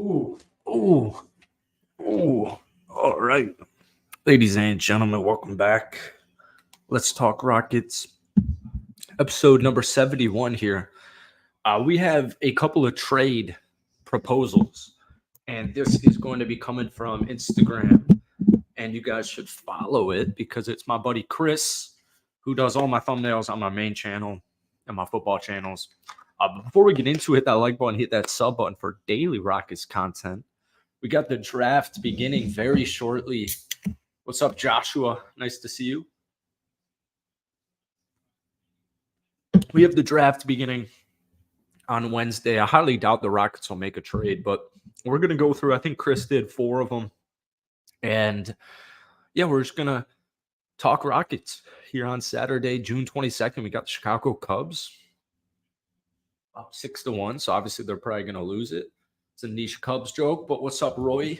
Ooh, ooh, ooh. All right. Ladies and gentlemen, welcome back. Let's talk Rockets. Episode number 71 here. We have a couple of trade proposals, and this is going to be coming from Instagram. And you guys should follow it because it's my buddy Chris who does all my thumbnails on my main channel and my football channels. Before we get into it, that like button, hit that sub button for daily Rockets content. We got the draft beginning very shortly. What's up, Joshua? Nice to see you. We have the draft beginning on Wednesday. I highly doubt the Rockets will make a trade, but we're going to go through. I think Chris did 4 of them. And yeah, we're just going to talk Rockets here on Saturday, June 22nd. We got the Chicago Cubs up 6-1. So obviously they're probably going to lose it. It's a niche Cubs joke, but what's up, Roy?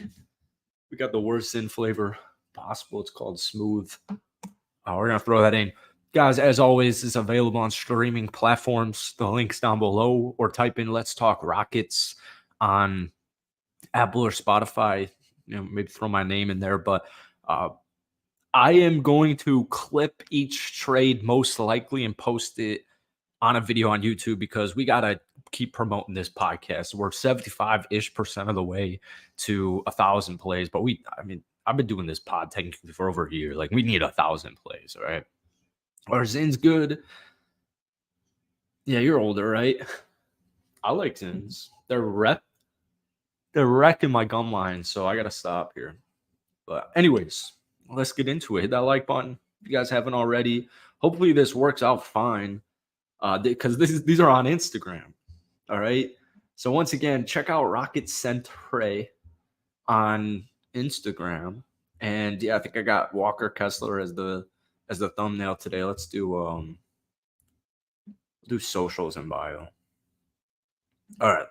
We got the worst in flavor possible. It's called Smooth. We're going to throw that in. Guys, as always, is available on streaming platforms. The link's down below, or type in Let's Talk Rockets on Apple or Spotify. Maybe throw my name in there. But I am going to clip each trade most likely and post it on a video on YouTube because we got to keep promoting this podcast. We're 75-ish% of the way to 1,000 plays. But I've been doing this pod technically for over a year. Like, we need 1,000 plays, all right? Our Zin's good. Yeah, you're older, right? I like Zins. They're wrecking my gum line, so I got to stop here. But anyways, let's get into it. Hit that like button if you guys haven't already. Hopefully this works out fine because these are on Instagram, all right? So once again, check out Rocket Centre on Instagram. And yeah, I think I got Walker Kessler as the thumbnail today. Let's do socials and bio. All right.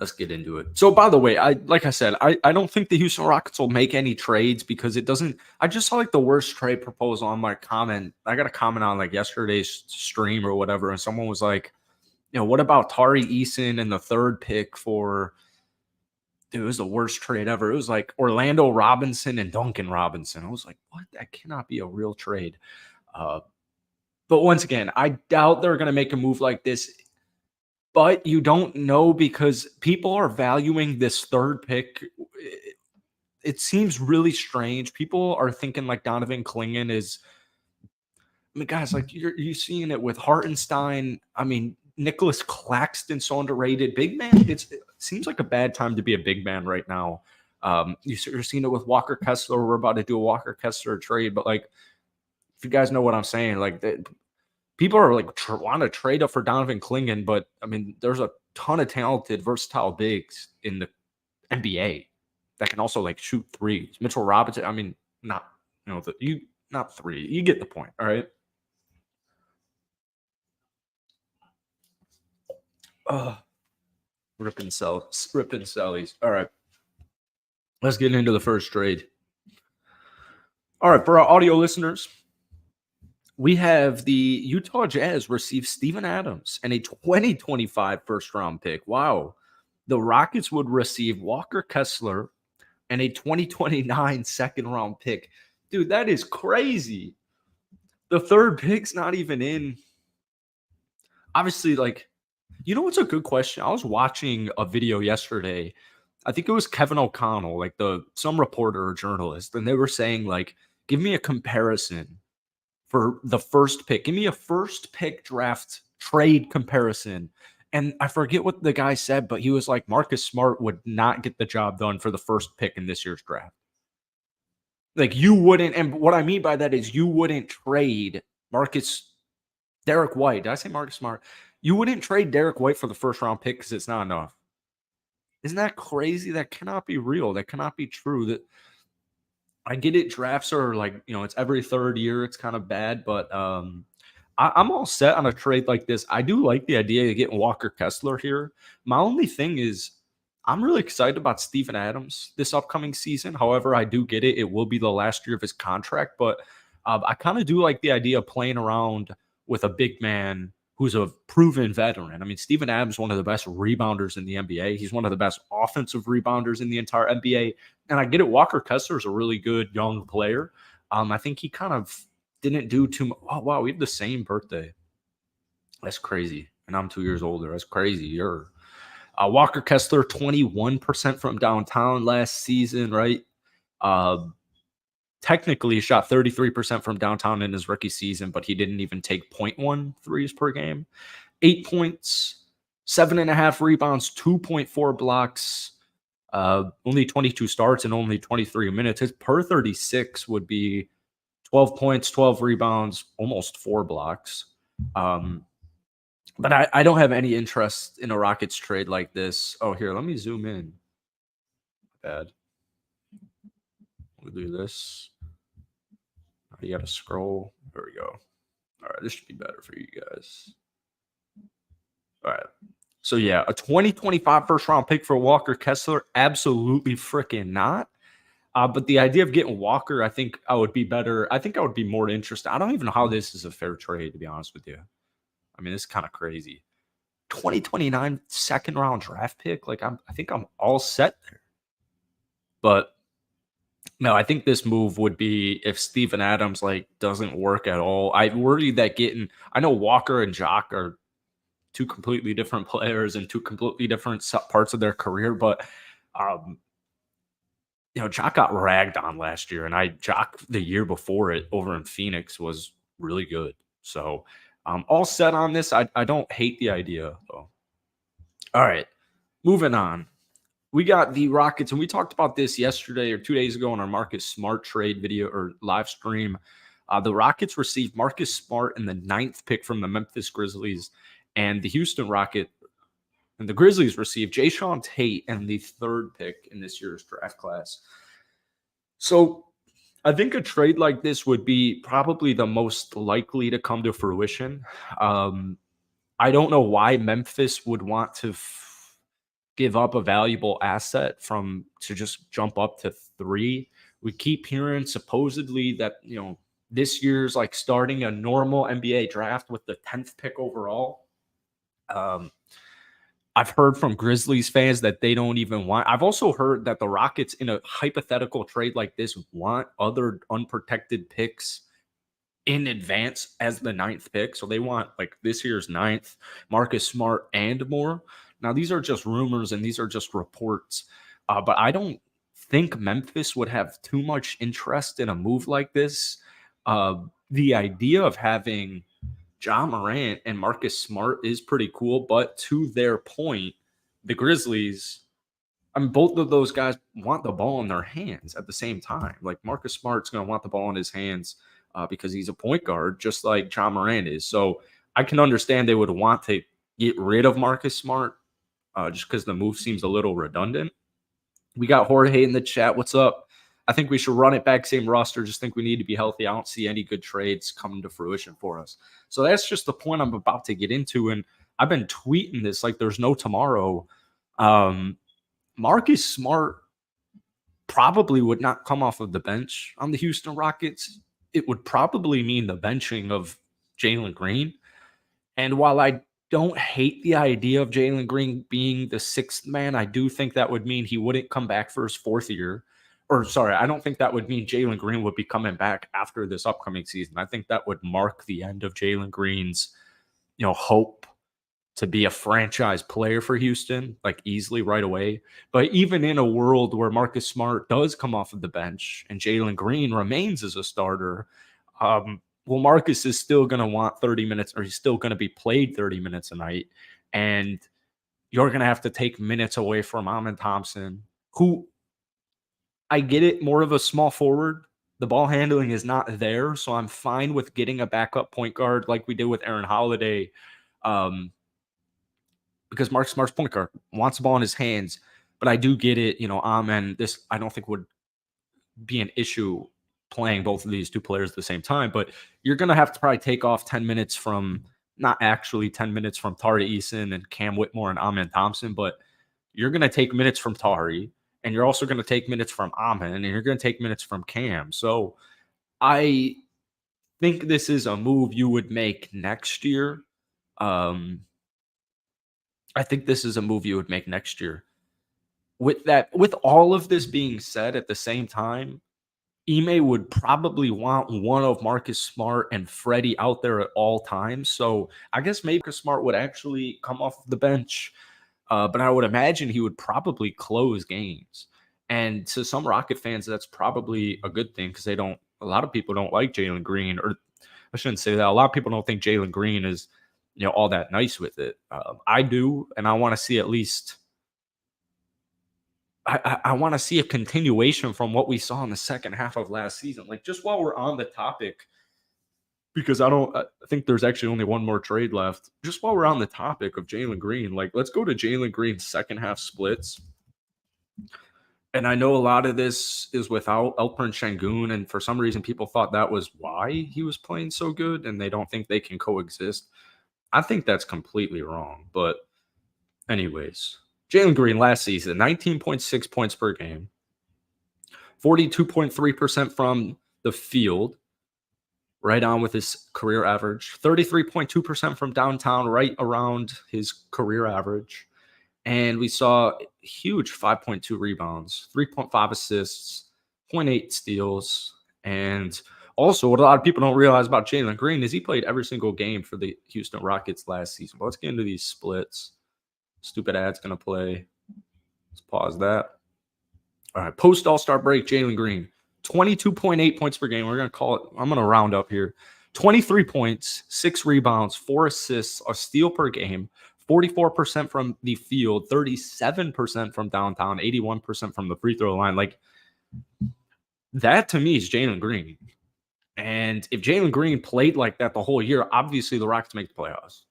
Let's get into it. So by the way, I don't think the Houston Rockets will make any trades because it doesn't. I just saw like the worst trade proposal on my comment. I got a comment on like yesterday's stream or whatever, and someone was like, what about Tari Eason and the 3rd pick for it was the worst trade ever. It was like Orlando Robinson and Duncan Robinson. I was like, what? That cannot be a real trade. But once again, I doubt they're going to make a move like this. But you don't know because people are valuing this 3rd pick. It seems really strange. People are thinking like Donovan Clingan is. Guys, like you're seeing it with Hartenstein. Nicholas Claxton, so underrated. Big man, it seems like a bad time to be a big man right now. You're seeing it with Walker Kessler. We're about to do a Walker Kessler trade, but like, if you guys know what I'm saying, like people are like want to trade up for Donovan Clingan, but there's a ton of talented, versatile bigs in the NBA that can also like shoot threes. Mitchell Robinson, not three. You get the point, all right? Ripping sellies. All right. Let's get into the first trade. All right, for our audio listeners, we have the Utah Jazz receive Steven Adams and a 2025 first-round pick. Wow. The Rockets would receive Walker Kessler and a 2029 second-round pick. Dude, that is crazy. The 3rd pick's not even in. Obviously, like, what's a good question? I was watching a video yesterday. I think it was Kevin O'Connell, like some reporter or journalist, and they were saying, like, give me a comparison for the 1st pick. Give me a 1st pick draft trade comparison. And I forget what the guy said, but he was like, Marcus Smart would not get the job done for the 1st pick in this year's draft. Like, you wouldn't, and what I mean by that is you wouldn't trade Derek White. Did I say Marcus Smart? You wouldn't trade Derek White for the 1st-round pick because it's not enough. Isn't that crazy? That cannot be real. That cannot be true. That I get it. Drafts are like, it's every 3rd year. It's kind of bad, but I'm all set on a trade like this. I do like the idea of getting Walker Kessler here. My only thing is I'm really excited about Steven Adams this upcoming season. However, I do get it. It will be the last year of his contract, but I kind of do like the idea of playing around with a big man who's a proven veteran. I mean, Steven Adams, one of the best rebounders in the NBA. He's one of the best offensive rebounders in the entire NBA. And I get it. Walker Kessler is a really good young player. I think he kind of didn't do too much. Oh, wow. We have the same birthday. That's crazy. And I'm 2 years older. That's crazy. You're Walker Kessler, 21% from downtown last season, right? Uh, Technically, he shot 33% from downtown in his rookie season, but he didn't even take 0.1 threes per game. 8 points, 7.5 rebounds, 2.4 blocks, only 22 starts and only 23 minutes. His per 36 would be 12 points, 12 rebounds, almost 4 blocks. But I don't have any interest in a Rockets trade like this. Oh, here, let me zoom in. Bad. We'll do this. You got to scroll. There we go. All right, this should be better for you guys. All right. So, yeah, a 2025 first-round pick for Walker Kessler? Absolutely freaking not. But the idea of getting Walker, I think I would be better. I think I would be more interested. I don't even know how this is a fair trade, to be honest with you. I mean, this is kind of crazy. 2029 second-round draft pick? Like, I think I'm all set there. But no, I think this move would be if Steven Adams doesn't work at all. I worry that I know Walker and Jock are two completely different players and two completely different parts of their career, but Jock got ragged on last year, and Jock the year before it over in Phoenix was really good. So I'm all set on this. I don't hate the idea though. All right, moving on. We got the Rockets, and we talked about this yesterday or 2 days ago on our Marcus Smart trade video or live stream. The Rockets received Marcus Smart in the 9th pick from the Memphis Grizzlies, and the Houston Rockets and the Grizzlies received Jayshawn Tate and the 3rd pick in this year's draft class. So I think a trade like this would be probably the most likely to come to fruition. I don't know why Memphis would want to give up a valuable asset to just jump up to 3. We keep hearing supposedly that, this year's like starting a normal NBA draft with the 10th pick overall. I've heard from Grizzlies fans that they don't even want. I've also heard that the Rockets in a hypothetical trade like this want other unprotected picks in advance as the 9th pick. So they want this year's 9th, Marcus Smart and more. Now, these are just rumors and these are just reports, but I don't think Memphis would have too much interest in a move like this. The idea of having Ja Morant and Marcus Smart is pretty cool, but to their point, the Grizzlies, both of those guys want the ball in their hands at the same time. Like Marcus Smart's going to want the ball in his hands because he's a point guard, just like Ja Morant is. So I can understand they would want to get rid of Marcus Smart. Just because the move seems a little redundant. We got Jorge in the chat. What's up? I think we should run it back, same roster. Just think we need to be healthy. I don't see any good trades coming to fruition for us. So that's just the point I'm about to get into. And I've been tweeting this like there's no tomorrow. Marcus Smart probably would not come off of the bench on the Houston Rockets. It would probably mean the benching of Jaylen Green. And while I don't hate the idea of Jaylen Green being the 6th man, I do think that would mean he wouldn't come back for his 4th year. I don't think that would mean Jaylen Green would be coming back after this upcoming season. I think that would mark the end of Jaylen Green's, hope to be a franchise player for Houston, easily right away. But even in a world where Marcus Smart does come off of the bench and Jaylen Green remains as a starter, Marcus is still going to want 30 minutes, or he's still going to be played 30 minutes a night. And you're going to have to take minutes away from Amen Thompson, who, I get it, more of a small forward. The ball handling is not there, so I'm fine with getting a backup point guard like we did with Aaron Holiday, because Marcus Smart's point guard wants the ball in his hands. But I do get it, Amen, this I don't think would be an issue playing both of these two players at the same time, but you're going to have to probably take off 10 minutes from, not actually 10 minutes from Tari Eason and Cam Whitmore and Amen Thompson, but you're going to take minutes from Tari, and you're also going to take minutes from Amen, and you're going to take minutes from Cam. So I think this is a move you would make next year. Um, I think this is a move you would make next year. With all of this being said, at the same time, Ime would probably want one of Marcus Smart and Freddie out there at all times. So I guess maybe Marcus Smart would actually come off the bench, but I would imagine he would probably close games. And to some Rocket fans, that's probably a good thing because they don't. A lot of people don't like Jaylen Green, or I shouldn't say that. A lot of people don't think Jaylen Green is, all that nice with it. I do, and I want to see at least. I want to see a continuation from what we saw in the second half of last season. Like, just while we're on the topic, because I think there's actually only one more trade left. Just while we're on the topic of Jaylen Green, like, let's go to Jaylen Green's second half splits. And I know a lot of this is without Alperen Şengün, and for some reason people thought that was why he was playing so good, and they don't think they can coexist. I think that's completely wrong. But anyways, Jaylen Green last season, 19.6 points per game, 42.3% from the field, right on with his career average, 33.2% from downtown, right around his career average. And we saw huge 5.2 rebounds, 3.5 assists, 0.8 steals. And also, what a lot of people don't realize about Jaylen Green is he played every single game for the Houston Rockets last season. But let's get into these splits. Stupid ad's going to play. Let's pause that. All right, post All-Star break, Jaylen Green, 22.8 points per game. We're going to call it, I'm going to round up here. 23 points, 6 rebounds, 4 assists, a steal per game, 44% from the field, 37% from downtown, 81% from the free throw line. Like, that to me is Jaylen Green. And if Jaylen Green played like that the whole year, obviously the Rockets make the playoffs.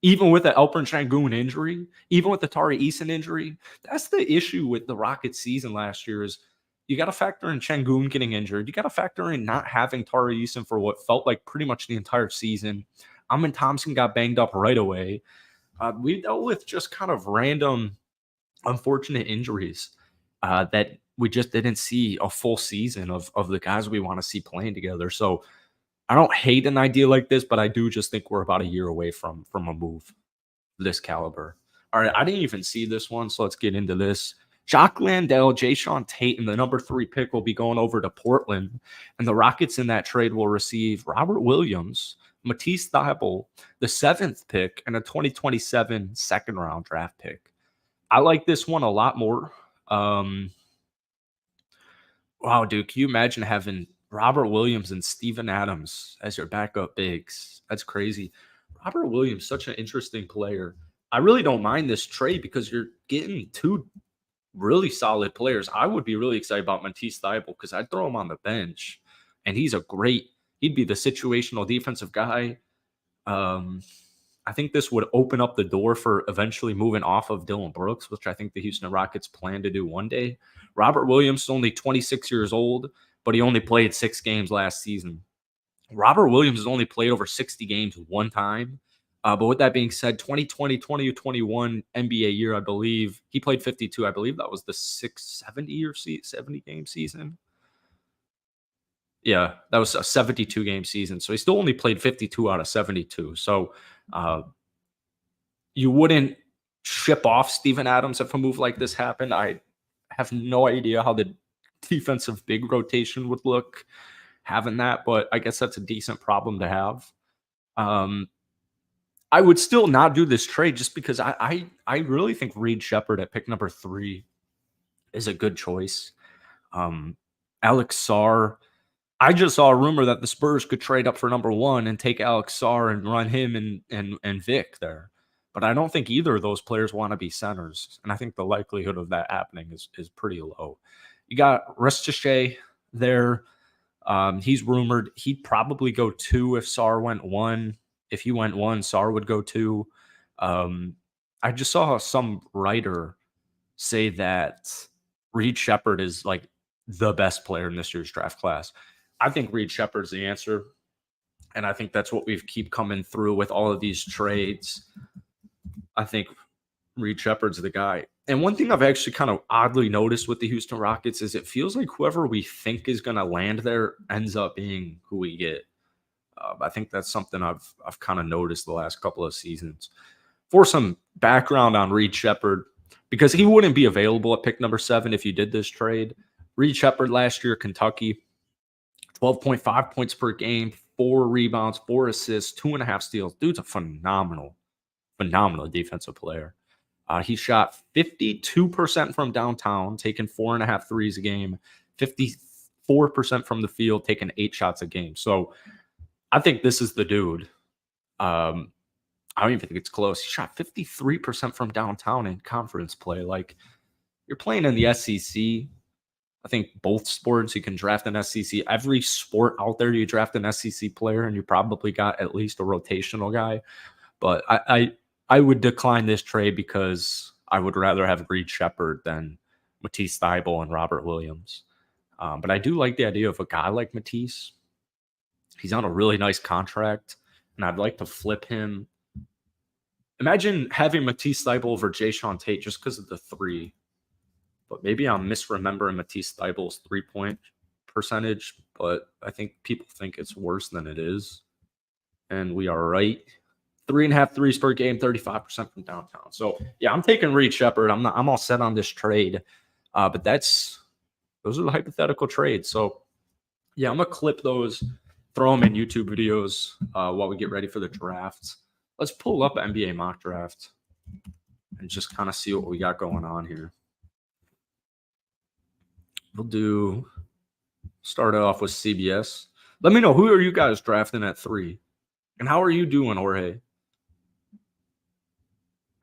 Even with the Alperen Şengün injury, even with the Tari Eason injury, that's the issue with the Rockets season last year is you got to factor in Şengün getting injured. You got to factor in not having Tari Eason for what felt like pretty much the entire season. Amin Thompson got banged up right away. We dealt with just kind of random, unfortunate injuries that we just didn't see a full season of the guys we want to see playing together. So I don't hate an idea like this, but I do just think we're about a year away from a move this caliber. All right, I didn't even see this one, so let's get into this. Jock Landale, Jayshawn Tate, and the number 3 pick will be going over to Portland, and the Rockets in that trade will receive Robert Williams, Matisse Thybulle, the 7th pick, and a 2027 second-round draft pick. I like this one a lot more. Wow, dude, can you imagine having Robert Williams and Steven Adams as your backup bigs? That's crazy. Robert Williams, such an interesting player. I really don't mind this trade because you're getting 2 really solid players. I would be really excited about Matisse Thybulle because I'd throw him on the bench, and he'd be the situational defensive guy. I think this would open up the door for eventually moving off of Dillon Brooks, which I think the Houston Rockets plan to do one day. Robert Williams is only 26 years old, but he only played 6 games last season. Robert Williams has only played over 60 games one time. But with that being said, 2020, 2021 NBA year, I believe, he played 52. I believe that was the 70 game season. Yeah, that was a 72-game season. So he still only played 52 out of 72. So you wouldn't ship off Steven Adams if a move like this happened. I have no idea how the defensive big rotation would look having that, but I guess that's a decent problem to have. I would still not do this trade just because I really think Reed Shepherd at pick number 3 is a good choice. Alex Sarr, I just saw a rumor that the Spurs could trade up for number 1 and take Alex Sarr and run him and Vic there. But I don't think either of those players want to be centers. And I think the likelihood of that happening is pretty low. You got Restiche there. He's rumored he'd probably go 2 if Sarr went 1. If he went 1, Sarr would go 2. I just saw some writer say that Reed Shepherd is like the best player in this year's draft class. I think Reed Shepherd's the answer. And I think that's what we keep coming through with all of these trades. I think Reed Shepherd's the guy. And one thing I've actually kind of oddly noticed with the Houston Rockets is it feels like whoever we think is going to land there ends up being who we get. I think that's something I've kind of noticed the last couple of seasons. For some background on Reed Sheppard, because he wouldn't be available at pick number 7 if you did this trade. Reed Sheppard last year, Kentucky, 12.5 points per game, 4 rebounds, 4 assists, 2.5 steals. Dude's a phenomenal defensive player. He shot 52% from downtown, taking 4.5 threes a game, 54% from the field, taking 8 shots a game. So I think this is the dude. I don't even think it's close. He shot 53% from downtown in conference play. Like, you're playing in the SEC. I think both sports you can draft an SEC. Every sport out there, you draft an SEC player, and you probably got at least a rotational guy. But I would decline this trade because I would rather have Reed Sheppard than Matisse Thybulle and Robert Williams. But I do like the idea of a guy like Matisse. He's on a really nice contract, and I'd like to flip him. Imagine having Matisse Thybulle over Jayshawn Tate just because of the 3. But maybe I'm misremembering Matisse Thybulle's 3-point percentage, but I think people think it's worse than it is. And we are right. 3.5 threes per game, 35% from downtown. So, yeah, I'm taking Reed Sheppard. I'm all set on this trade. But those are the hypothetical trades. So, yeah, I'm going to clip those, throw them in YouTube videos while we get ready for the drafts. Let's pull up NBA mock draft and just kind of see what we got going on here. We'll start it off with CBS. Let me know, who are you guys drafting at 3? And how are you doing, Jorge?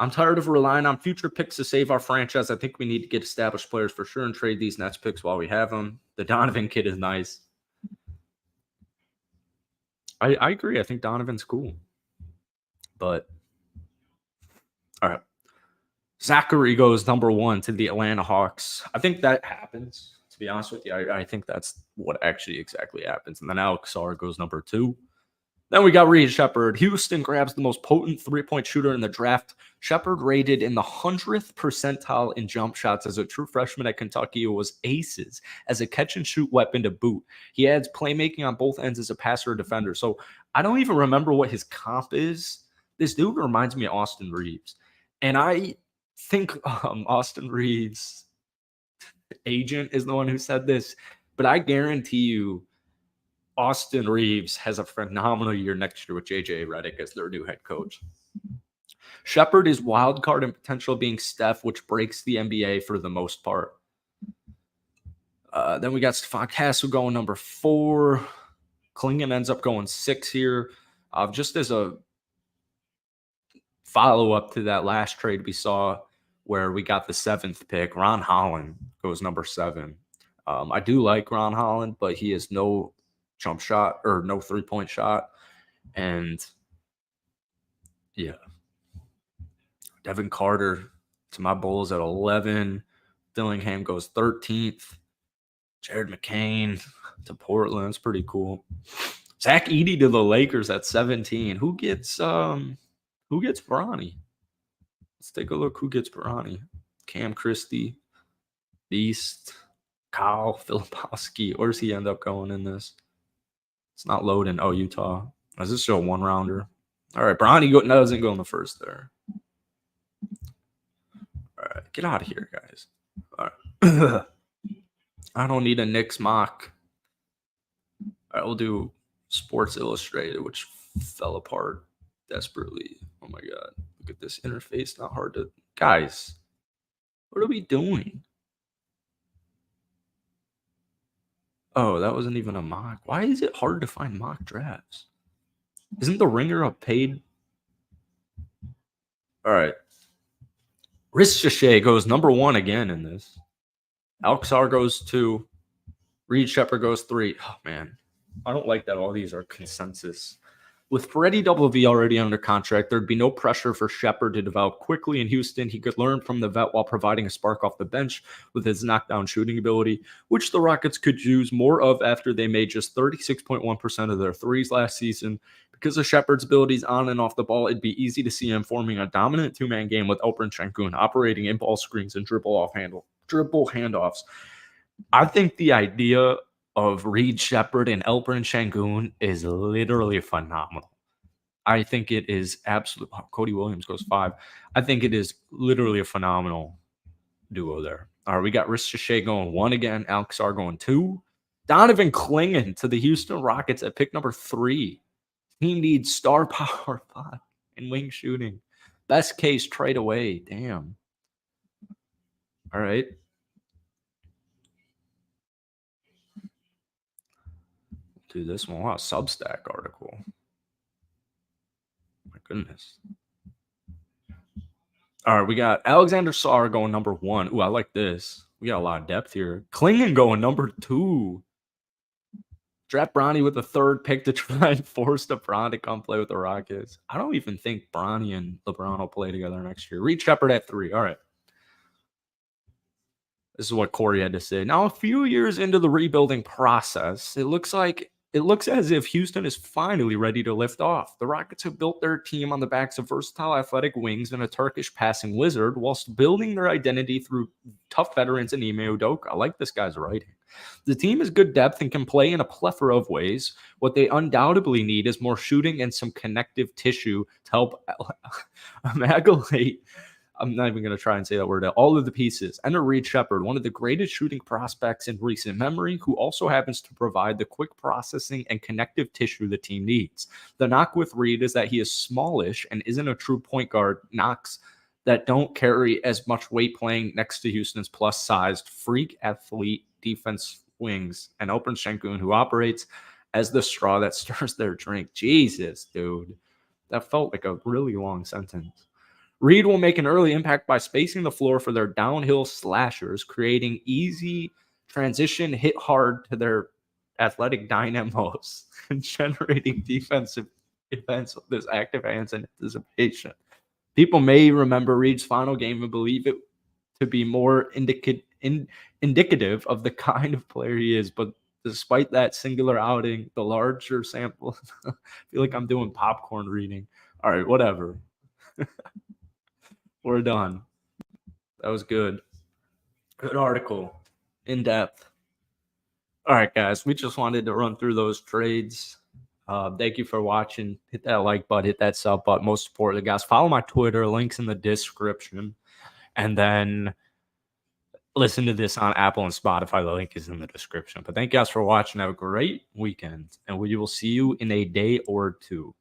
I'm tired of relying on future picks to save our franchise. I think we need to get established players for sure and trade these Nets picks while we have them. The Donovan kid is nice. I agree. I think Donovan's cool. But, all right. Zachary goes number 1 to the Atlanta Hawks. I think that happens, to be honest with you. I think that's what actually exactly happens. And then Alex Sarr goes number 2. Then we got Reed Sheppard. Houston grabs the most potent 3-point shooter in the draft. Sheppard rated in the 100th percentile in jump shots as a true freshman at Kentucky. It was aces as a catch-and-shoot weapon to boot. He adds playmaking on both ends as a passer or defender. So I don't even remember what his comp is. This dude reminds me of Austin Reeves. And I think Austin Reeves' agent is the one who said this. But I guarantee you, Austin Reeves has a phenomenal year next year with J.J. Redick as their new head coach. Sheppard is wild card and potential being Steph, which breaks the NBA for the most part. Then we got Stephon Castle going number 4. Klingon ends up going 6 here. Just as a follow-up to that last trade we saw where we got the 7th pick, Ron Holland goes number 7. I do like Ron Holland, but he has no jump shot or no 3-point shot. And yeah, Devin Carter to my Bulls at 11. Dillingham goes 13th. Jared McCain to Portland. It's pretty cool. Zach Edey to the Lakers at 17. Who gets Bronny? Let's take a look who gets Bronny. Cam Christie, Beast, Kyle Filipowski. Where's he end up going in this? It's not loading. Oh, Utah. Does this show a 1-rounder? All right, Bronny doesn't go in the first there. All right, get out of here, guys. All right. I don't need a Knicks mock. All right, we'll do Sports Illustrated, which fell apart desperately. Oh, my God. Look at this interface. Not hard to... Guys, what are we doing? Oh, that wasn't even a mock. Why is it hard to find mock drafts? Isn't the Ringer a paid? All right. Rich Shea goes number 1 again in this. Alxar goes 2. Reed Sheppard goes 3. Oh, man. I don't like that all these are consensus. With Freddie W. already under contract, there'd be no pressure for Sheppard to develop quickly in Houston. He could learn from the vet while providing a spark off the bench with his knockdown shooting ability, which the Rockets could use more of after they made just 36.1% of their threes last season. Because of Sheppard's abilities on and off the ball, it'd be easy to see him forming a dominant 2-man game with Alperen Sengun, operating in-ball screens and dribble handoffs. I think the idea of Reed Shepard and Elbrin Shangoon is literally phenomenal. I think it is absolute. Cody Williams goes 5. I think it is literally a phenomenal duo there. All right, we got Rich Shea going 1 again. Alex R going 2. Donovan Clingan to the Houston Rockets at pick number 3. Team needs star power 5 and wing shooting. Best case trade away. Damn. All right. Do this one. Wow, Substack article. My goodness. All right, we got Alexander Sarr going number 1. Ooh, I like this. We got a lot of depth here. Clingan going number 2. Draft Bronny with the 3rd pick to try and force LeBron to come play with the Rockets. I don't even think Bronny and LeBron will play together next year. Reed Shepard at 3. All right. This is what Corey had to say. Now, a few years into the rebuilding process, it looks as if Houston is finally ready to lift off. The Rockets have built their team on the backs of versatile athletic wings and a Turkish passing wizard, whilst building their identity through tough veterans in Ime Udoka. I like this guy's writing. The team has good depth and can play in a plethora of ways. What they undoubtedly need is more shooting and some connective tissue to help amalgamate. I'm not even going to try and say that word. All of the pieces. Enter Reed Shepard, one of the greatest shooting prospects in recent memory, who also happens to provide the quick processing and connective tissue the team needs. The knock with Reed is that he is smallish and isn't a true point guard. Knocks that don't carry as much weight playing next to Houston's plus-sized freak athlete defense wings, and Elbrin Shangoon, who operates as the straw that stirs their drink. Jesus, dude. That felt like a really long sentence. Reed will make an early impact by spacing the floor for their downhill slashers, creating easy transition, hit hard to their athletic dynamos, and generating defensive events with his active hands and anticipation. People may remember Reed's final game and believe it to be more indicative of the kind of player he is, but despite that singular outing, the larger sample, I feel like I'm doing popcorn reading. All right, whatever. We're done. That was good. Good article. In depth. All right, guys. We just wanted to run through those trades. Thank you for watching. Hit that like button, hit that sub button. Most importantly, guys, follow my Twitter. Links in the description. And then listen to this on Apple and Spotify. The link is in the description. But thank you guys for watching. Have a great weekend. And we will see you in a day or 2.